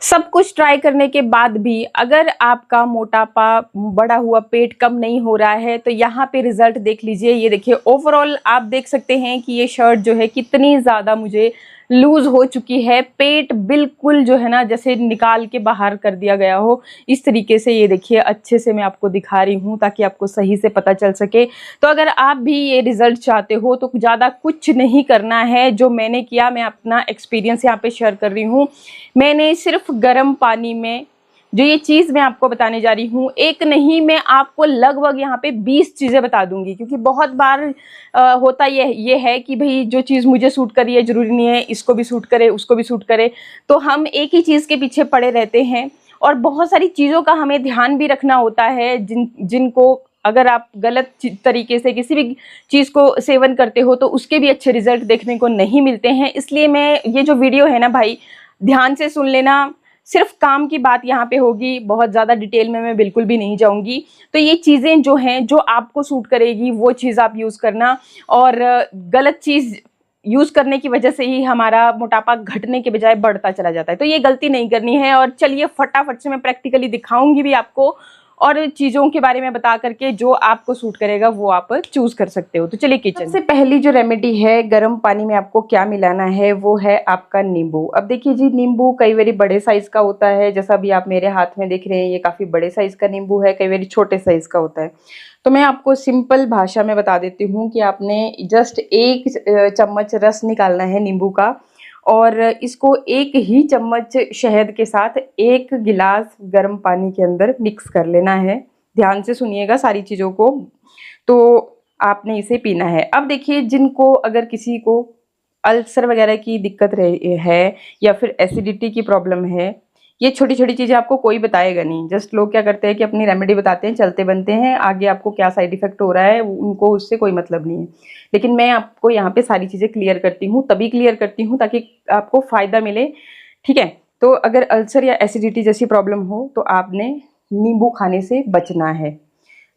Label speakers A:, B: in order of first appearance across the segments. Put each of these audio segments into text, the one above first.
A: सब कुछ ट्राई करने के बाद भी अगर आपका मोटापा, बढ़ा हुआ पेट कम नहीं हो रहा है तो यहाँ पे रिजल्ट देख लीजिए। ये देखिए, ओवरऑल आप देख सकते हैं कि ये शर्ट जो है कितनी ज़्यादा मुझे लूज़ हो चुकी है। पेट बिल्कुल जो है ना, जैसे निकाल के बाहर कर दिया गया हो, इस तरीके से। ये देखिए, अच्छे से मैं आपको दिखा रही हूँ ताकि आपको सही से पता चल सके। तो अगर आप भी ये रिजल्ट चाहते हो तो ज़्यादा कुछ नहीं करना है। जो मैंने किया, मैं अपना एक्सपीरियंस यहाँ पे शेयर कर रही हूँ। मैंने सिर्फ गर्म पानी में जो ये चीज़ मैं आपको बताने जा रही हूँ, एक नहीं, मैं आपको लगभग यहाँ पे 20 चीज़ें बता दूंगी। क्योंकि बहुत बार होता ये है कि भाई जो चीज़ मुझे सूट करी है ज़रूरी नहीं है इसको भी सूट करे, उसको भी सूट करे। तो हम एक ही चीज़ के पीछे पड़े रहते हैं और बहुत सारी चीज़ों का हमें ध्यान भी रखना होता है, जिनको अगर आप गलत तरीके से किसी भी चीज़ को सेवन करते हो तो उसके भी अच्छे रिजल्ट देखने को नहीं मिलते हैं। इसलिए मैं ये जो वीडियो है ना भाई, ध्यान से सुन लेना। सिर्फ काम की बात यहाँ पे होगी, बहुत ज़्यादा डिटेल में मैं बिल्कुल भी नहीं जाऊँगी। तो ये चीज़ें जो हैं, जो आपको सूट करेगी वो चीज़ आप यूज़ करना। और गलत चीज़ यूज़ करने की वजह से ही हमारा मोटापा घटने के बजाय बढ़ता चला जाता है। तो ये गलती नहीं करनी है। और चलिए फटाफट से मैं प्रैक्टिकली दिखाऊंगी भी आपको, और चीज़ों के बारे में बता करके जो आपको सूट करेगा वो आप चूज कर सकते हो। तो चलिए किचन। सबसे पहली जो रेमेडी है, गर्म पानी में आपको क्या मिलाना है, वो है आपका नींबू। अब देखिए जी, नींबू कई बार बड़े साइज का होता है, जैसा अभी आप मेरे हाथ में देख रहे हैं, ये काफ़ी बड़े साइज का नींबू है। कई बार छोटे साइज का होता है। तो मैं आपको सिंपल भाषा में बता देती हूँ कि आपने जस्ट 1 चम्मच रस निकालना है नींबू का, और इसको 1 ही चम्मच शहद के साथ 1 गिलास गर्म पानी के अंदर मिक्स कर लेना है। ध्यान से सुनिएगा सारी चीज़ों को। तो आपने इसे पीना है। अब देखिए, जिनको अगर किसी को अल्सर वगैरह की दिक्कत है या फिर एसिडिटी की प्रॉब्लम है, ये छोटी छोटी चीज़ें आपको कोई बताएगा नहीं। जस्ट लोग क्या करते हैं कि अपनी रेमेडी बताते हैं, चलते बनते हैं, आगे आपको क्या साइड इफेक्ट हो रहा है उनको उससे कोई मतलब नहीं है। लेकिन मैं आपको यहाँ पे सारी चीज़ें क्लियर करती हूँ, तभी क्लियर करती हूँ ताकि आपको फ़ायदा मिले। ठीक है। तो अगर अल्सर या एसिडिटी जैसी प्रॉब्लम हो तो आपने नींबू खाने से बचना है।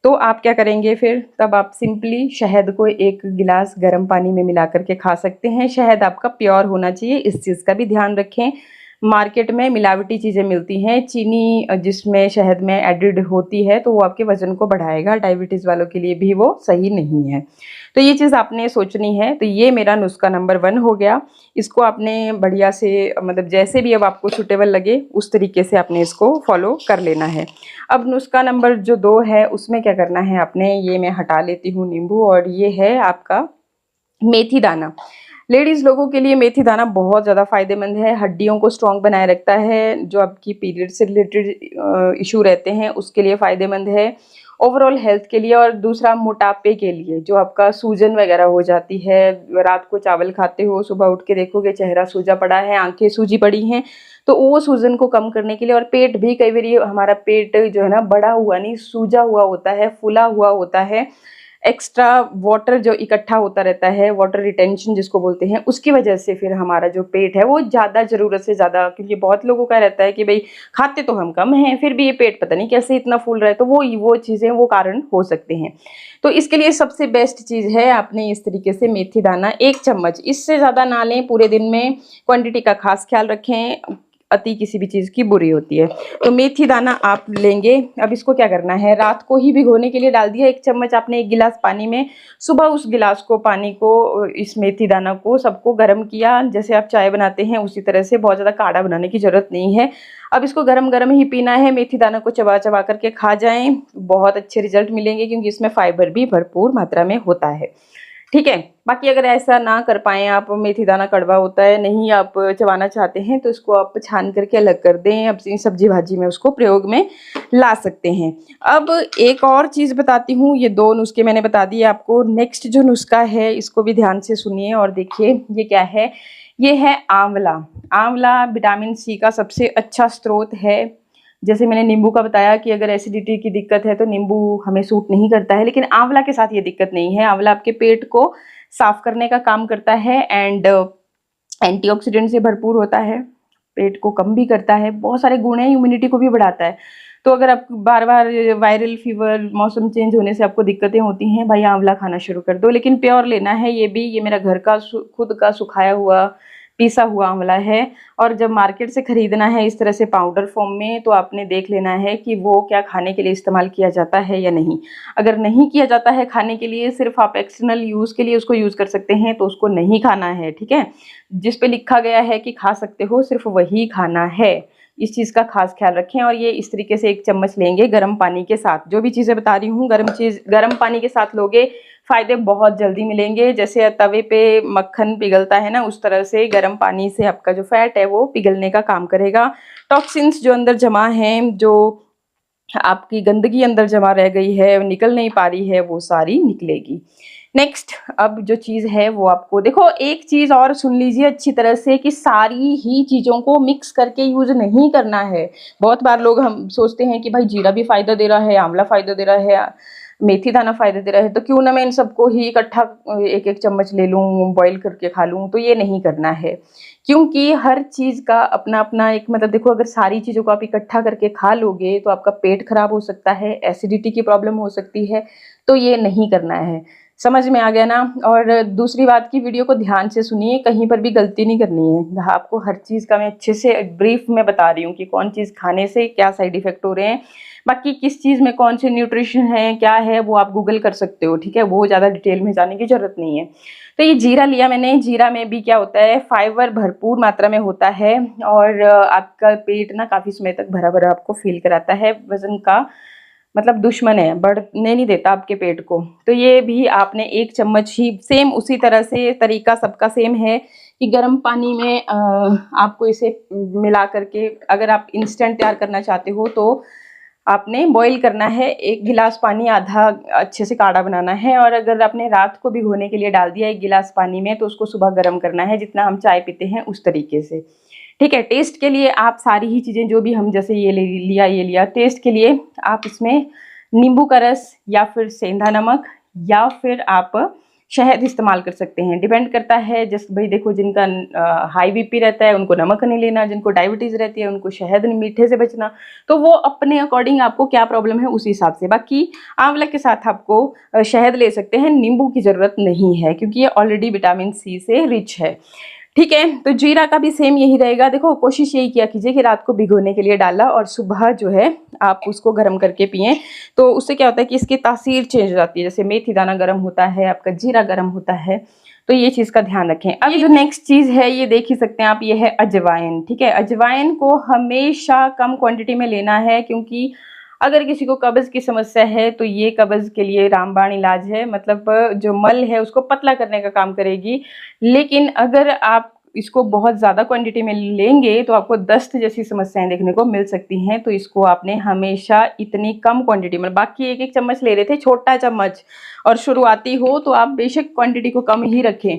A: तो आप क्या करेंगे फिर? तब आप सिंपली शहद को 1 गिलास गर्म पानी में मिला करके खा सकते हैं। शहद आपका प्योर होना चाहिए, इस चीज़ का भी ध्यान रखें। मार्केट में मिलावटी चीज़ें मिलती हैं, चीनी जिसमें शहद में एडिड होती है, तो वो आपके वज़न को बढ़ाएगा। डायबिटीज़ वालों के लिए भी वो सही नहीं है। तो ये चीज़ आपने सोचनी है। तो ये मेरा नुस्खा नंबर 1 हो गया। इसको आपने बढ़िया से, मतलब जैसे भी अब आपको सूटेबल लगे उस तरीके से आपने इसको फॉलो कर लेना है। अब नुस्खा नंबर जो 2 है, उसमें क्या करना है आपने, ये मैं हटा लेती हूँ नींबू, और ये है आपका मेथी दाना। लेडीज़ लोगों के लिए मेथी दाना बहुत ज़्यादा फ़ायदेमंद है, हड्डियों को स्ट्रॉन्ग बनाए रखता है। जो आपकी पीरियड से रिलेटेड इशू रहते हैं उसके लिए फ़ायदेमंद है, ओवरऑल हेल्थ के लिए। और दूसरा, मोटापे के लिए, जो आपका सूजन वगैरह हो जाती है, रात को चावल खाते हो, सुबह उठ के देखोगे चेहरा सूजा पड़ा है, आंखें सूजी पड़ी हैं, तो वो सूजन को कम करने के लिए। और पेट भी, कई बार हमारा पेट जो है ना, बड़ा हुआ नहीं, सूजा हुआ होता है, फूला हुआ होता है। एक्स्ट्रा वाटर जो इकट्ठा होता रहता है, वाटर रिटेंशन जिसको बोलते हैं, उसकी वजह से फिर हमारा जो पेट है वो ज़्यादा ज़रूरत से ज़्यादा, क्योंकि बहुत लोगों का रहता है कि भाई खाते तो हम कम हैं फिर भी ये पेट पता नहीं कैसे इतना फूल रहा है, तो वो चीज़ें, वो कारण हो सकते हैं। तो इसके लिए सबसे बेस्ट चीज़ है, आपने इस तरीके से मेथी दाना 1 चम्मच, इससे ज़्यादा ना लें पूरे दिन में। क्वांटिटी का खास ख्याल रखें, अति किसी भी चीज़ की बुरी होती है। तो मेथी दाना आप लेंगे। अब इसको क्या करना है, रात को ही भिगोने के लिए डाल दिया 1 चम्मच आपने 1 गिलास पानी में। सुबह उस गिलास को, पानी को, इस मेथी दाना को सबको गर्म किया, जैसे आप चाय बनाते हैं उसी तरह से। बहुत ज़्यादा काढ़ा बनाने की ज़रूरत नहीं है। अब इसको गरम गरम ही पीना है। मेथी दाना को चबा चबा करके खा जाएं, बहुत अच्छे रिजल्ट मिलेंगे, क्योंकि इसमें फाइबर भी भरपूर मात्रा में होता है। ठीक है। बाकी अगर ऐसा ना कर पाएँ आप, मेथी दाना कड़वा होता है, नहीं आप चबाना चाहते हैं, तो इसको आप छान करके अलग कर दें, अपनी सब्जी भाजी में उसको प्रयोग में ला सकते हैं। अब एक और चीज़ बताती हूँ, ये 2 नुस्खे मैंने बता दिए आपको। नेक्स्ट जो नुस्खा है, इसको भी ध्यान से सुनिए और देखिए ये क्या है। ये है आंवला। आंवला विटामिन सी का सबसे अच्छा स्रोत है। जैसे मैंने नींबू का बताया कि अगर एसिडिटी की दिक्कत है तो नींबू हमें सूट नहीं करता है, लेकिन आंवला के साथ ये दिक्कत नहीं है। आंवला आपके पेट को साफ करने का काम करता है, एंड एंटीऑक्सीडेंट से भरपूर होता है, पेट को कम भी करता है, बहुत सारे गुण हैं, इम्यूनिटी को भी बढ़ाता है। तो अगर आप बार बार वायरल फीवर, मौसम चेंज होने से आपको दिक्कतें होती हैं, भाई आंवला खाना शुरू कर दो। लेकिन प्योर लेना है। ये भी, ये मेरा घर का खुद का सुखाया हुआ पिसा हुआ आंवला है। और जब मार्केट से ख़रीदना है इस तरह से पाउडर फॉर्म में, तो आपने देख लेना है कि वो क्या खाने के लिए इस्तेमाल किया जाता है या नहीं। अगर नहीं किया जाता है खाने के लिए, सिर्फ आप एक्सटर्नल यूज़ के लिए उसको यूज़ कर सकते हैं, तो उसको नहीं खाना है, ठीक है। जिस पे लिखा गया है कि खा सकते हो, सिर्फ वही खाना है। इस चीज़ का खास ख्याल रखें। और ये इस तरीके से 1 चम्मच लेंगे गर्म पानी के साथ। जो भी चीज़ें बता रही हूँ गर्म पानी के साथ लोगे, फ़ायदे बहुत जल्दी मिलेंगे। जैसे तवे पे मक्खन पिघलता है ना, उस तरह से गर्म पानी से आपका जो फैट है वो पिघलने का काम करेगा। टॉक्सिन्स जो अंदर जमा हैं, जो आपकी गंदगी अंदर जमा रह गई है, निकल नहीं पा रही है, वो सारी निकलेगी। नेक्स्ट, अब जो चीज़ है वो आपको देखो, एक चीज़ और सुन लीजिए अच्छी तरह से कि सारी ही चीज़ों को मिक्स करके यूज़ नहीं करना है। बहुत बार लोग हम सोचते हैं कि भाई जीरा भी फ़ायदा दे रहा है, आंवला फ़ायदा दे रहा है, मेथी दाना फ़ायदा दे रहा है, तो क्यों ना मैं इन सबको ही इकट्ठा 1-1 चम्मच ले लूँ, बॉईल करके खा लूँ। तो ये नहीं करना है, क्योंकि हर चीज़ का अपना-अपना एक मतलब देखो, अगर सारी चीज़ों को आप इकट्ठा करके खा लोगे तो आपका पेट खराब हो सकता है, एसिडिटी की प्रॉब्लम हो सकती है, तो ये नहीं करना है। समझ में आ गया ना। और दूसरी बात की वीडियो को ध्यान से सुनिए, कहीं पर भी गलती नहीं करनी है। आपको हर चीज़ का मैं अच्छे से ब्रीफ में बता रही हूँ कि कौन चीज़ खाने से क्या साइड इफ़ेक्ट हो रहे हैं। बाकी किस चीज़ में कौन से न्यूट्रिशन है, क्या है, वो आप गूगल कर सकते हो, ठीक है। वो ज़्यादा डिटेल में जाने की ज़रूरत नहीं है। तो ये जीरा लिया मैंने। जीरा में भी क्या होता है, फाइबर भरपूर मात्रा में होता है और आपका पेट ना काफ़ी समय तक भरा-भरा आपको फ़ील कराता है। वज़न का मतलब दुश्मन है, बढ़ने नहीं देता आपके पेट को। तो ये भी आपने 1 चम्मच ही, सेम उसी तरह से तरीका सबका सेम है कि गर्म पानी में आपको इसे मिला करके, अगर आप इंस्टेंट तैयार करना चाहते हो तो आपने बॉईल करना है। 1 गिलास पानी आधा अच्छे से काढ़ा बनाना है। और अगर आपने रात को भिगोने के लिए डाल दिया 1 गिलास पानी में, तो उसको सुबह गर्म करना है, जितना हम चाय पीते हैं उस तरीके से, ठीक है। टेस्ट के लिए आप सारी ही चीज़ें जो भी हम, जैसे ये ये लिया, टेस्ट के लिए आप इसमें नींबू का रस या फिर सेंधा नमक या फिर आप शहद इस्तेमाल कर सकते हैं। डिपेंड करता है, जैसे भाई देखो, जिनका हाई बीपी रहता है उनको नमक नहीं लेना, जिनको डायबिटीज़ रहती है उनको शहद मीठे से बचना। तो वो अपने अकॉर्डिंग आपको क्या प्रॉब्लम है उस हिसाब से। बाकी आंवला के साथ आपको शहद ले सकते हैं, नींबू की ज़रूरत नहीं है क्योंकि ये ऑलरेडी विटामिन सी से रिच है, ठीक है। तो जीरा का भी सेम यही रहेगा। देखो, कोशिश यही किया कीजिए कि रात को भिगोने के लिए डाला और सुबह जो है आप उसको गर्म करके पिएं। तो उससे क्या होता है कि इसकी तासीर चेंज हो जाती है। जैसे मेथी दाना गर्म होता है, आपका जीरा गर्म होता है, तो ये चीज़ का ध्यान रखें। अब जो नेक्स्ट चीज़ है, ये देख ही सकते हैं आप, ये है अजवाइन, ठीक है। अजवाइन को हमेशा कम क्वांटिटी में लेना है, क्योंकि अगर किसी को कब्ज़ की समस्या है तो ये कब्ज़ के लिए रामबाण इलाज है। मतलब जो मल है उसको पतला करने का काम करेगी। लेकिन अगर आप इसको बहुत ज़्यादा क्वांटिटी में लेंगे तो आपको दस्त जैसी समस्याएं देखने को मिल सकती हैं। तो इसको आपने हमेशा इतनी कम क्वांटिटी में, बाकी 1-1 चम्मच ले रहे थे, छोटा चम्मच, और शुरुआती हो तो आप बेशक क्वांटिटी को कम ही रखें।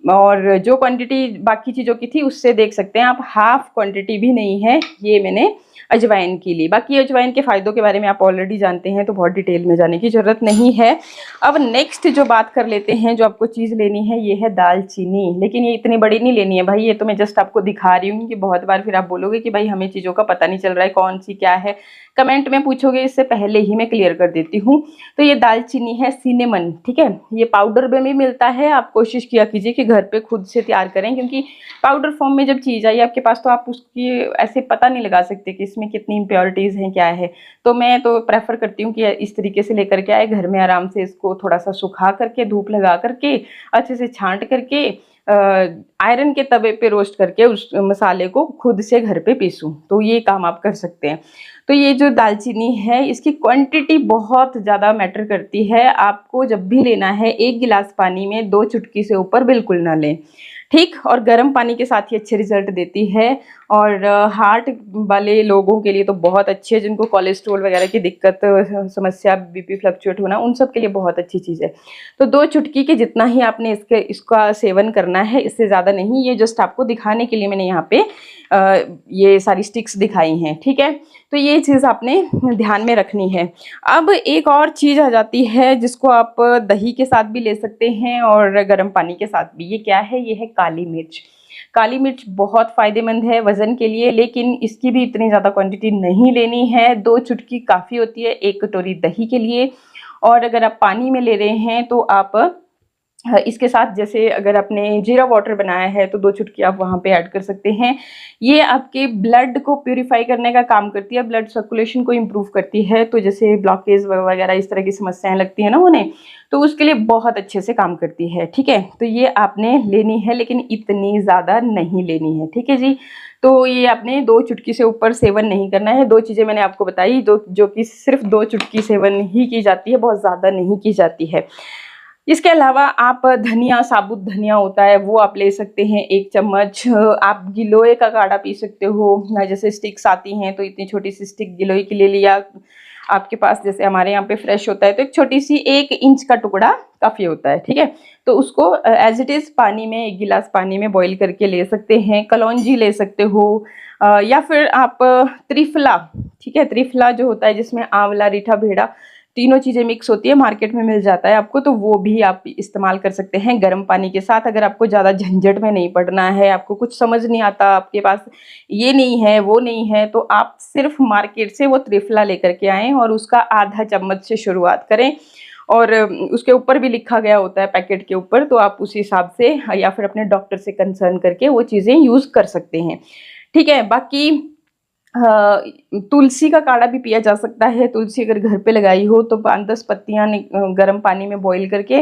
A: और जो क्वांटिटी बाकी चीज़ों की थी उससे देख सकते हैं आप, हाफ क्वांटिटी भी नहीं है ये मैंने अजवाइन की ली। बाकी अजवाइन के फ़ायदों के बारे में आप ऑलरेडी जानते हैं, तो बहुत डिटेल में जाने की ज़रूरत नहीं है। अब नेक्स्ट जो बात कर लेते हैं, जो आपको चीज़ लेनी है, ये है दालचीनी। लेकिन ये इतनी बड़ी नहीं लेनी है भाई, ये तो मैं जस्ट आपको दिखा रही हूँ कि बहुत बार फिर आप बोलोगे कि भाई हमें चीज़ों का पता नहीं चल रहा है, कौन सी क्या है, कमेंट में पूछोगे, इससे पहले ही मैं क्लियर कर देती हूँ। तो ये दालचीनी है, सिनेमन, ठीक है। ये पाउडर में भी मिलता है। आप कोशिश किया कीजिए कि घर पे खुद से तैयार करें, क्योंकि पाउडर फॉर्म में जब चीज़ आई आपके पास तो आप उसकी ऐसे पता नहीं लगा सकते कि इसमें कितनी इम्प्योरिटीज़ हैं, क्या है। तो मैं तो प्रेफर करती हूँ कि इस तरीके से लेकर के आए, घर में आराम से इसको थोड़ा सा सुखा करके, धूप लगा करके, अच्छे से छांट करके, आयरन के तवे पे रोस्ट करके उस मसाले को खुद से घर पे पीसूं, तो ये काम आप कर सकते हैं। तो ये जो दालचीनी है, इसकी क्वांटिटी बहुत ज़्यादा मैटर करती है। आपको जब भी लेना है 1 गिलास पानी में 2 चुटकी से ऊपर बिल्कुल ना लें, ठीक। और गर्म पानी के साथ ही अच्छे रिजल्ट देती है। और हार्ट वाले लोगों के लिए तो बहुत अच्छी है, जिनको कोलेस्ट्रॉल वगैरह की दिक्कत, समस्या, बीपी फ्लक्चुएट होना, उन सब के लिए बहुत अच्छी चीज़ है। तो 2 चुटकी के जितना ही आपने इसका सेवन करना है, इससे ज़्यादा नहीं। ये जस्ट आपको दिखाने के लिए मैंने यहाँ पे ये सारी स्टिक्स दिखाई हैं, ठीक है। तो ये चीज़ आपने ध्यान में रखनी है। अब एक और चीज़ आ जाती है जिसको आप दही के साथ भी ले सकते हैं और गर्म पानी के साथ भी। ये क्या है? ये है काली मिर्च। काली मिर्च बहुत फ़ायदेमंद है वज़न के लिए, लेकिन इसकी भी इतनी ज़्यादा क्वांटिटी नहीं लेनी है। 2 चुटकी काफ़ी होती है 1 कटोरी दही के लिए। और अगर आप पानी में ले रहे हैं तो आप इसके साथ जैसे अगर आपने जीरा वाटर बनाया है तो 2 चुटकी आप वहाँ पे ऐड कर सकते हैं। ये आपके ब्लड को प्यूरिफाई करने का काम करती है, ब्लड सर्कुलेशन को इम्प्रूव करती है। तो जैसे ब्लॉकेज वगैरह इस तरह की समस्याएं लगती है ना उन्हें, तो उसके लिए बहुत अच्छे से काम करती है। ठीक है, तो ये आपने लेनी है, लेकिन इतनी ज़्यादा नहीं लेनी है। ठीक है जी, तो ये आपने 2 चुटकी से ऊपर सेवन नहीं करना है। 2 चीज़ें मैंने आपको बताई, जो कि सिर्फ 2 चुटकी सेवन ही की जाती है, बहुत ज़्यादा नहीं की जाती है। इसके अलावा आप धनिया, साबुत धनिया होता है वो आप ले सकते हैं 1 चम्मच। आप गिलोय का काढ़ा पी सकते हो, जैसे स्टिक्स आती हैं तो इतनी छोटी सी स्टिक गिलोय की ले लिया। आपके पास जैसे हमारे यहाँ पे फ्रेश होता है तो एक छोटी सी 1 इंच का टुकड़ा काफ़ी होता है। ठीक है, तो उसको एज इट इज़ पानी में 1 गिलास पानी में बॉईल करके ले सकते हैं। कलौंजी ले सकते हो, या फिर आप त्रिफला, ठीक है, त्रिफला जो होता है जिसमें आंवला, रीठा, भेड़ा तीनों चीज़ें मिक्स होती है, मार्केट में मिल जाता है आपको, तो वो भी आप इस्तेमाल कर सकते हैं गर्म पानी के साथ। अगर आपको ज़्यादा झंझट में नहीं पड़ना है, आपको कुछ समझ नहीं आता, आपके पास ये नहीं है वो नहीं है, तो आप सिर्फ मार्केट से वो त्रिफला लेकर के आएँ और उसका आधा चम्मच से शुरुआत करें। और उसके ऊपर भी लिखा गया होता है पैकेट के ऊपर, तो आप उस हिसाब से या फिर अपने डॉक्टर से कंसर्न करके वो चीज़ें यूज़ कर सकते हैं। ठीक है, बाकी तुलसी का काढ़ा भी पिया जा सकता है। तुलसी अगर घर पे लगाई हो तो 5-10 पत्तियां गर्म पानी में बॉईल करके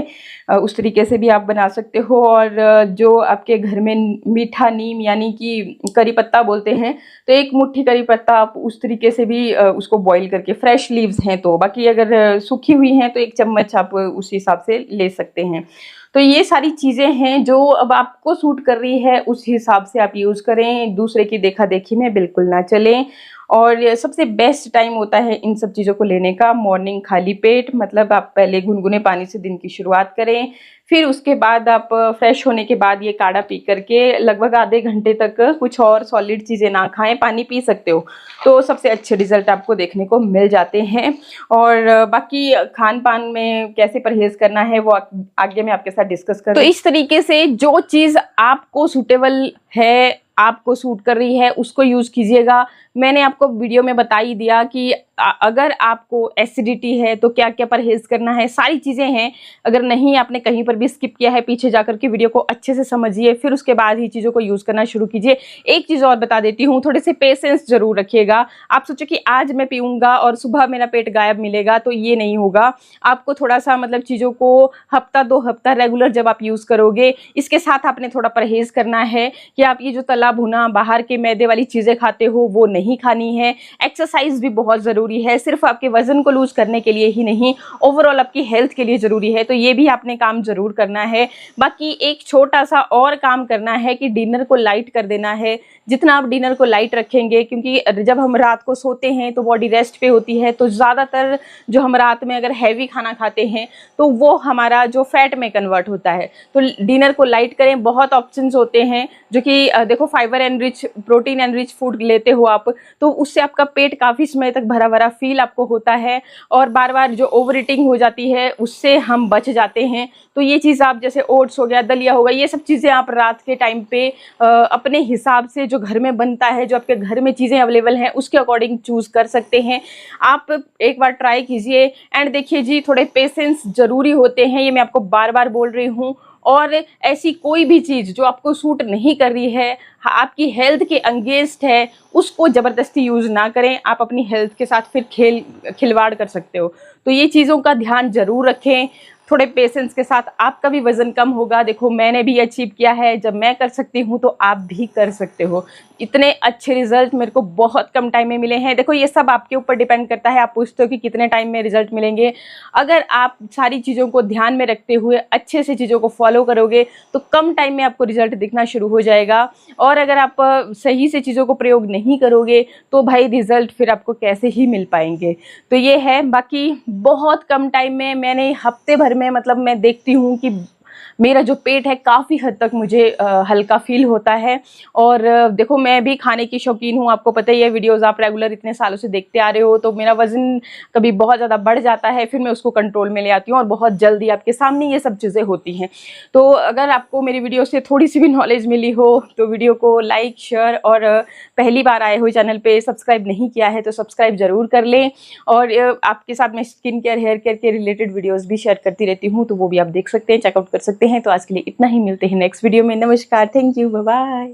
A: उस तरीके से भी आप बना सकते हो। और जो आपके घर में मीठा नीम यानी कि करी पत्ता बोलते हैं, तो 1 मुट्ठी करी पत्ता आप उस तरीके से भी उसको बॉईल करके, फ्रेश लीव्स हैं तो, बाकी अगर सूखी हुई हैं तो 1 चम्मच आप उस हिसाब से ले सकते हैं। तो ये सारी चीज़ें हैं जो अब आपको सूट कर रही है, उस हिसाब से आप यूज़ करें, दूसरे की देखा देखी में बिल्कुल ना चलें। और सबसे बेस्ट टाइम होता है इन सब चीज़ों को लेने का मॉर्निंग खाली पेट, मतलब आप पहले गुनगुने पानी से दिन की शुरुआत करें, फिर उसके बाद आप फ्रेश होने के बाद ये काढ़ा पी करके लगभग आधे घंटे तक कुछ और सॉलिड चीज़ें ना खाएं, पानी पी सकते हो, तो सबसे अच्छे रिजल्ट आपको देखने को मिल जाते हैं। और बाकी खान पान में कैसे परहेज़ करना है वो आगे मैं आपके साथ डिस्कस करूँ। तो इस तरीके से जो चीज़ आपको सूटेबल है, आपको सूट कर रही है, उसको यूज़ कीजिएगा। मैंने आपको वीडियो में बता ही दिया कि अगर आपको एसिडिटी है तो क्या क्या परहेज़ करना है, सारी चीज़ें हैं। अगर नहीं आपने कहीं पर भी स्किप किया है, पीछे जाकर के वीडियो को अच्छे से समझिए, फिर उसके बाद ही चीज़ों को यूज़ करना शुरू कीजिए। एक चीज़ और बता देती हूँ, थोड़े से पेशेंस ज़रूर रखिएगा। आप सोचो कि आज मैं पीऊँगा और सुबह मेरा पेट गायब मिलेगा, तो ये नहीं होगा। आपको थोड़ा सा मतलब चीज़ों को हफ्ता 2 हफ्ता रेगुलर जब आप यूज़ करोगे, इसके साथ आपने थोड़ा परहेज़ करना है कि आप ये जो तला भुना बाहर के मैदे वाली चीज़ें खाते हो वो नहीं खानी है। एक्सरसाइज भी बहुत ज़रूरी है, सिर्फ आपके वज़न को लूज़ करने के लिए ही नहीं, ओवरऑल आपकी हेल्थ के लिए ज़रूरी है, तो ये भी आपने काम ज़रूर करना है। बाकी एक छोटा सा और काम करना है कि डिनर को लाइट कर देना है। जितना आप डिनर को लाइट रखेंगे, क्योंकि जब हम रात को सोते हैं तो बॉडी रेस्ट पे होती है, तो ज़्यादातर जो हम रात में अगर हैवी खाना खाते हैं तो वो हमारा जो फैट में कन्वर्ट होता है। तो डिनर को लाइट करें। बहुत ऑप्शंस होते हैं जो कि देखो fibre enrich, protein enrich food लेते हो आप, तो उससे आपका पेट काफ़ी समय तक भरा भरा फील आपको होता है और बार बार जो ओवर ईटिंग हो जाती है उससे हम बच जाते हैं। तो ये चीज़ आप जैसे ओट्स हो गया, दलिया हो गया, ये सब चीज़ें आप रात के टाइम पे अपने हिसाब से जो घर में बनता है, जो आपके घर में चीज़ें अवेलेबल हैं उसके अकॉर्डिंग चूज़ कर सकते हैं। आप एक बार ट्राई कीजिए एंड देखिए जी, थोड़े पेशेंस ज़रूरी होते हैं, ये मैं आपको बार बार बोल रही हूँ। और ऐसी कोई भी चीज़ जो आपको सूट नहीं कर रही है, आपकी हेल्थ के अगेंस्ट है, उसको ज़बरदस्ती यूज़ ना करें। आप अपनी हेल्थ के साथ फिर खिलवाड़ कर सकते हो, तो ये चीज़ों का ध्यान ज़रूर रखें। थोड़े पेशेंस के साथ आपका भी वज़न कम होगा। देखो मैंने भी अचीव किया है, जब मैं कर सकती हूँ तो आप भी कर सकते हो। इतने अच्छे रिजल्ट मेरे को बहुत कम टाइम में मिले हैं। देखो ये सब आपके ऊपर डिपेंड करता है, आप पूछते हो कि कितने टाइम में रिजल्ट मिलेंगे। अगर आप सारी चीज़ों को ध्यान में रखते हुए अच्छे से चीज़ों को फॉलो करोगे तो कम टाइम में आपको रिजल्ट दिखना शुरू हो जाएगा। और अगर आप सही से चीज़ों को प्रयोग नहीं करोगे तो भाई रिजल्ट फिर आपको कैसे ही मिल पाएंगे। तो ये है। बाकी बहुत कम टाइम में, मैंने हफ्ते भर में, मतलब मैं देखती हूँ कि मेरा जो पेट है काफ़ी हद तक मुझे हल्का फील होता है। और देखो मैं भी खाने की शौकीन हूँ, आपको पता ही है, वीडियोस आप रेगुलर इतने सालों से देखते आ रहे हो, तो मेरा वज़न कभी बहुत ज़्यादा बढ़ जाता है, फिर मैं उसको कंट्रोल में ले आती हूँ और बहुत जल्दी आपके सामने ये सब चीज़ें होती हैं। तो अगर आपको मेरी वीडियो से थोड़ी सी भी नॉलेज मिली हो तो वीडियो को लाइक, शेयर और पहली बार आए हो चैनल पर सब्सक्राइब नहीं किया है तो सब्सक्राइब ज़रूर कर लें। और आपके साथ मैं स्किन केयर, हेयर केयर के रिलेटेड वीडियोज़ भी शेयर करती रहती हूँ, तो वो भी आप देख सकते हैं, चेकआउट कर सकते हैं। सकते हैं। तो आज के लिए इतना ही, मिलते हैं नेक्स्ट वीडियो में। नमस्कार, थैंक यू, बाय बाय।